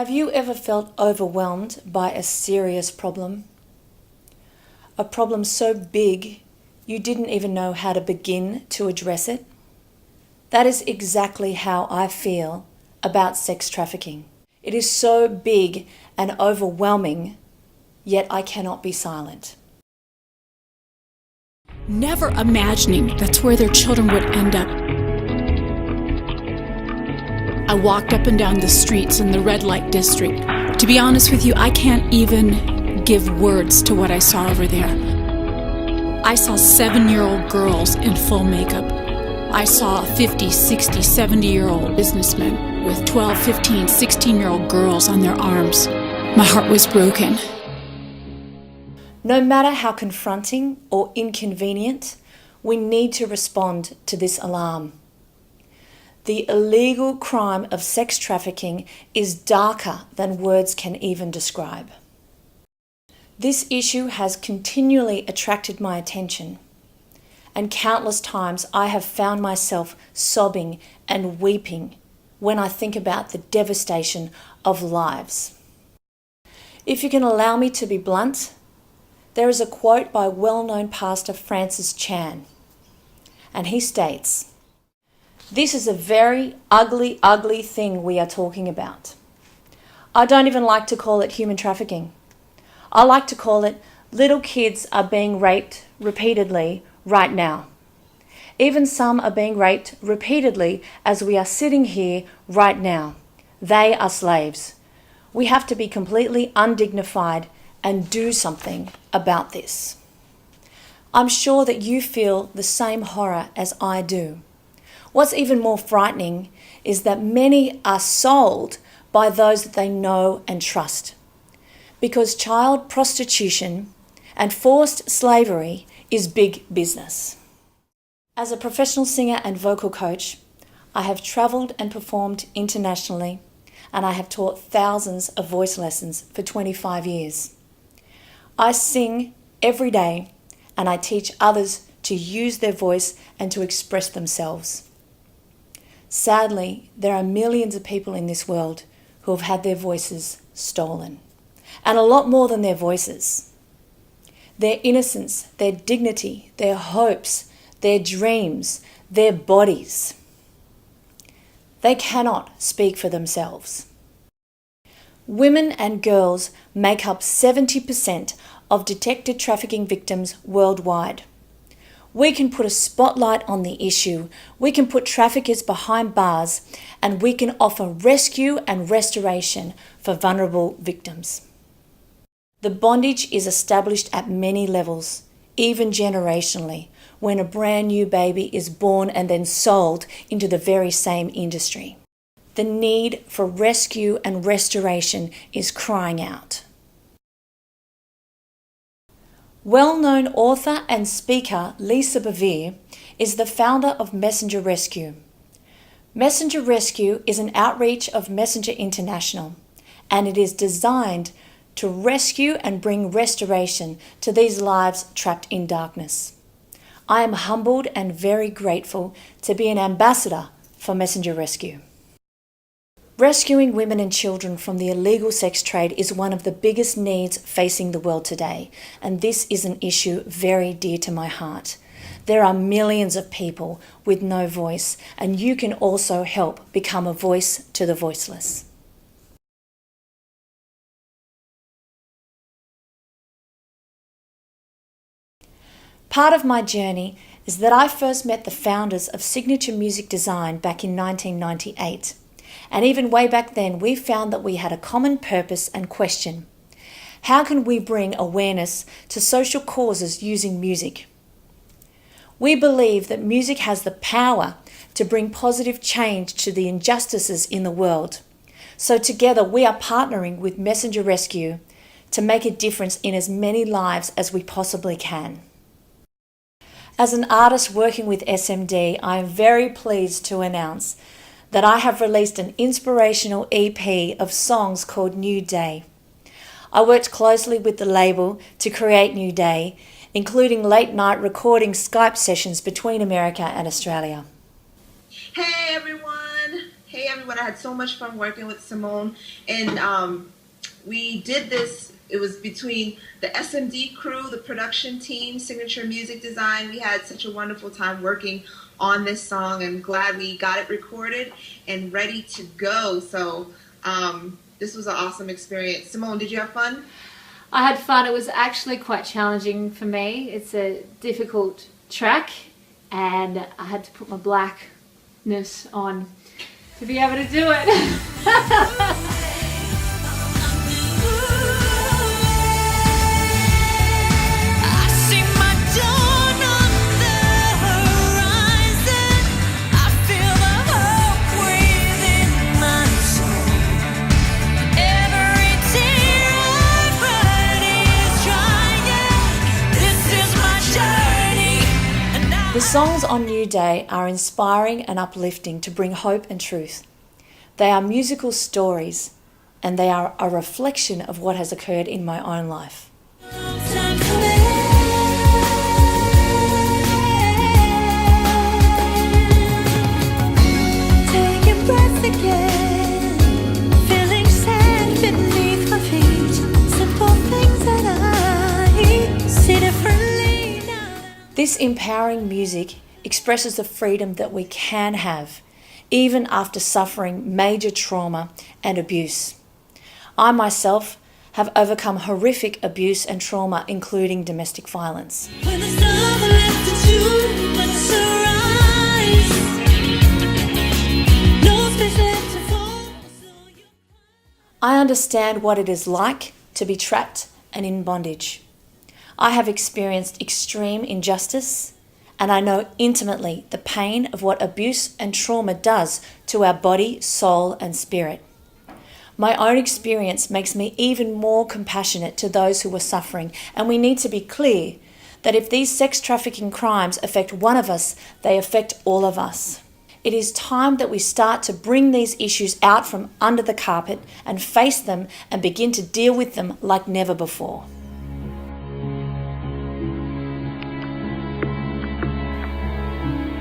Have you ever felt overwhelmed by a serious problem? A problem so big you didn't even know how to begin to address it? That is exactly how I feel about sex trafficking. It is so big and overwhelming, yet I cannot be silent. Never imagining that's where their children would end up. I walked up and down the streets in the red light district. To be honest with you, I can't even give words to what I saw over there. I saw 7-year-old girls in full makeup. I saw 50, 60, 70-year-old businessmen with 12, 15, 16-year-old girls on their arms. My heart was broken. No matter how confronting or inconvenient, we need to respond to this alarm. The illegal crime of sex trafficking is darker than words can even describe. This issue has continually attracted my attention, and countless times I have found myself sobbing and weeping when I think about the devastation of lives. If you can allow me to be blunt, there is a quote by well-known pastor Francis Chan, and he states, "This is a very ugly, ugly thing we are talking about. I don't even like to call it human trafficking. I like to call it little kids are being raped repeatedly right now. Even some are being raped repeatedly as we are sitting here right now. They are slaves. We have to be completely undignified and do something about this." I'm sure that you feel the same horror as I do. What's even more frightening is that many are sold by those that they know and trust, because child prostitution and forced slavery is big business. As a professional singer and vocal coach, I have travelled and performed internationally, and I have taught thousands of voice lessons for 25 years. I sing every day, and I teach others to use their voice and to express themselves. Sadly, there are millions of people in this world who have had their voices stolen, and a lot more than their voices. Their innocence, their dignity, their hopes, their dreams, their bodies. They cannot speak for themselves. Women and girls make up 70% of detected trafficking victims worldwide. We can put a spotlight on the issue, we can put traffickers behind bars, and we can offer rescue and restoration for vulnerable victims. The bondage is established at many levels, even generationally, when a brand new baby is born and then sold into the very same industry. The need for rescue and restoration is crying out. Well-known author and speaker Lisa Bevere is the founder of Messenger Rescue. Messenger Rescue is an outreach of Messenger International, and it is designed to rescue and bring restoration to these lives trapped in darkness. I am humbled and very grateful to be an ambassador for Messenger Rescue. Rescuing women and children from the illegal sex trade is one of the biggest needs facing the world today, and this is an issue very dear to my heart. There are millions of people with no voice, and you can also help become a voice to the voiceless. Part of my journey is that I first met the founders of Signature Music Design back in 1998. And even way back then, we found that we had a common purpose and question. How can we bring awareness to social causes using music? We believe that music has the power to bring positive change to the injustices in the world. So together we are partnering with Messenger Rescue to make a difference in as many lives as we possibly can. As an artist working with SMD, I am very pleased to announce that I have released an inspirational EP of songs called New Day. I worked closely with the label to create New Day, including late night recording Skype sessions between America and Australia. Hey everyone! Hey Hey everyone, I had so much fun working with Simone, and we did this. It was between the SMD crew, the production team, Signature Music Design. We had such a wonderful time working on this song. I'm glad we got it recorded and ready to go. So this was an awesome experience. Simone, did you have fun? I had fun. It was actually quite challenging for me. It's a difficult track, and I had to put my blackness on to be able to do it. The songs on New Day are inspiring and uplifting to bring hope and truth. They are musical stories, and they are a reflection of what has occurred in my own life. Take a breath again, feeling sand beneath my feet. Simple things that I see differently now. This empowering music expresses the freedom that we can have, even after suffering major trauma and abuse. I myself have overcome horrific abuse and trauma, including domestic violence. When there's nothing left to do but surrise, no space left to fall, so you... I understand what it is like to be trapped and in bondage. I have experienced extreme injustice, and I know intimately the pain of what abuse and trauma does to our body, soul, and spirit. My own experience makes me even more compassionate to those who are suffering, and we need to be clear that if these sex trafficking crimes affect one of us, they affect all of us. It is time that we start to bring these issues out from under the carpet and face them and begin to deal with them like never before.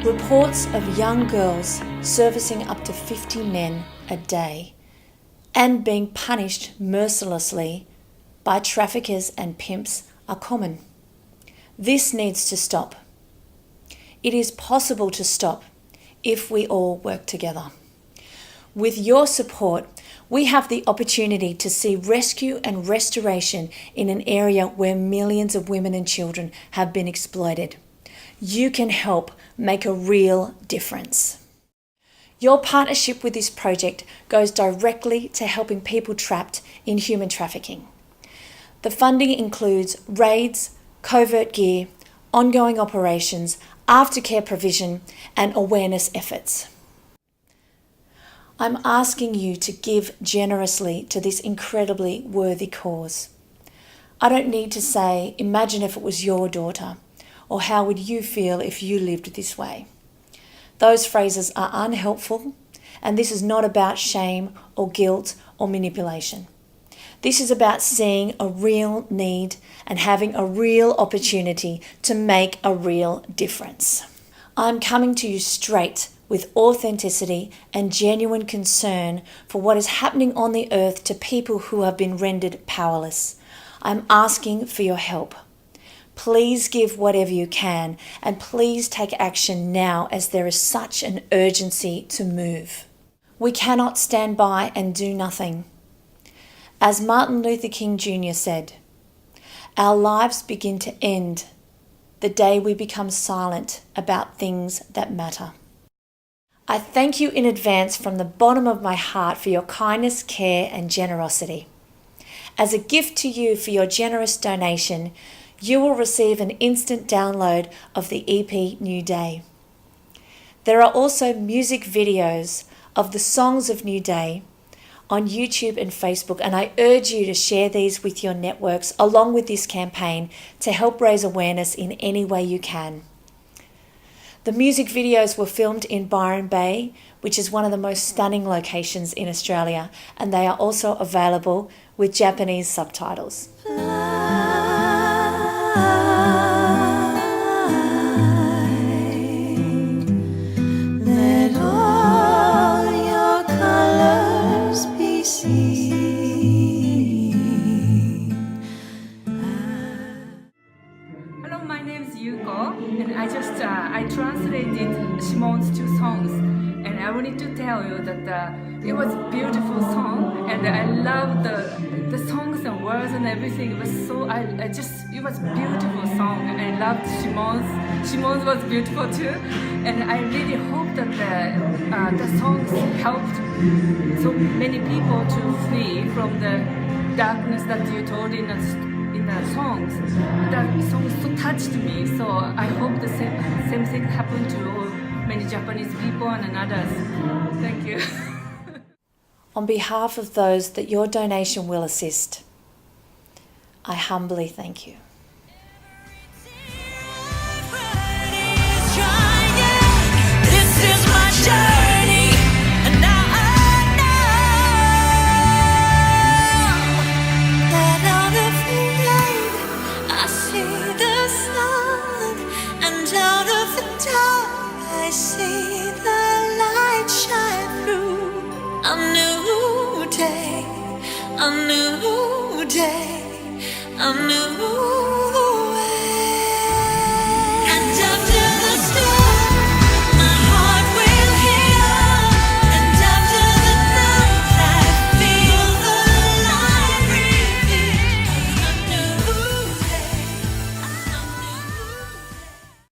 Reports of young girls servicing up to 50 men a day and being punished mercilessly by traffickers and pimps are common. This needs to stop. It is possible to stop if we all work together. With your support, we have the opportunity to see rescue and restoration in an area where millions of women and children have been exploited. You can help make a real difference. Your partnership with this project goes directly to helping people trapped in human trafficking. The funding includes raids, covert gear, ongoing operations, aftercare provision, and awareness efforts. I'm asking you to give generously to this incredibly worthy cause. I don't need to say, imagine if it was your daughter, or how would you feel if you lived this way? Those phrases are unhelpful, and this is not about shame or guilt or manipulation. This is about seeing a real need and having a real opportunity to make a real difference. I'm coming to you straight with authenticity and genuine concern for what is happening on the earth to people who have been rendered powerless. I'm asking for your help. Please give whatever you can, and please take action now as there is such an urgency to move. We cannot stand by and do nothing. As Martin Luther King Jr. said, our lives begin to end the day we become silent about things that matter. I thank you in advance from the bottom of my heart for your kindness, care, and generosity. As a gift to you for your generous donation, you will receive an instant download of the EP New Day. There are also music videos of the songs of New Day on YouTube and Facebook, and I urge you to share these with your networks along with this campaign to help raise awareness in any way you can. The music videos were filmed in Byron Bay, which is one of the most stunning locations in Australia, and they are also available with Japanese subtitles. Let all your I translated Simone's 2 songs, and I wanted to tell you that it was a beautiful song, and I loved the songs and words and everything. It was so it was a beautiful song, and I loved Simone's. Simone's was beautiful too, and I really hope that the songs helped so many people to flee from the darkness that you told in the songs. That song so touched me, so I hope the same thing happened to many Japanese people and others. Thank you. On behalf of those that your donation will assist, I humbly thank you. This is my journey, and now I know that out of the light I see the sun, and out of the dark I see the light shine through. A new day, a new day, a new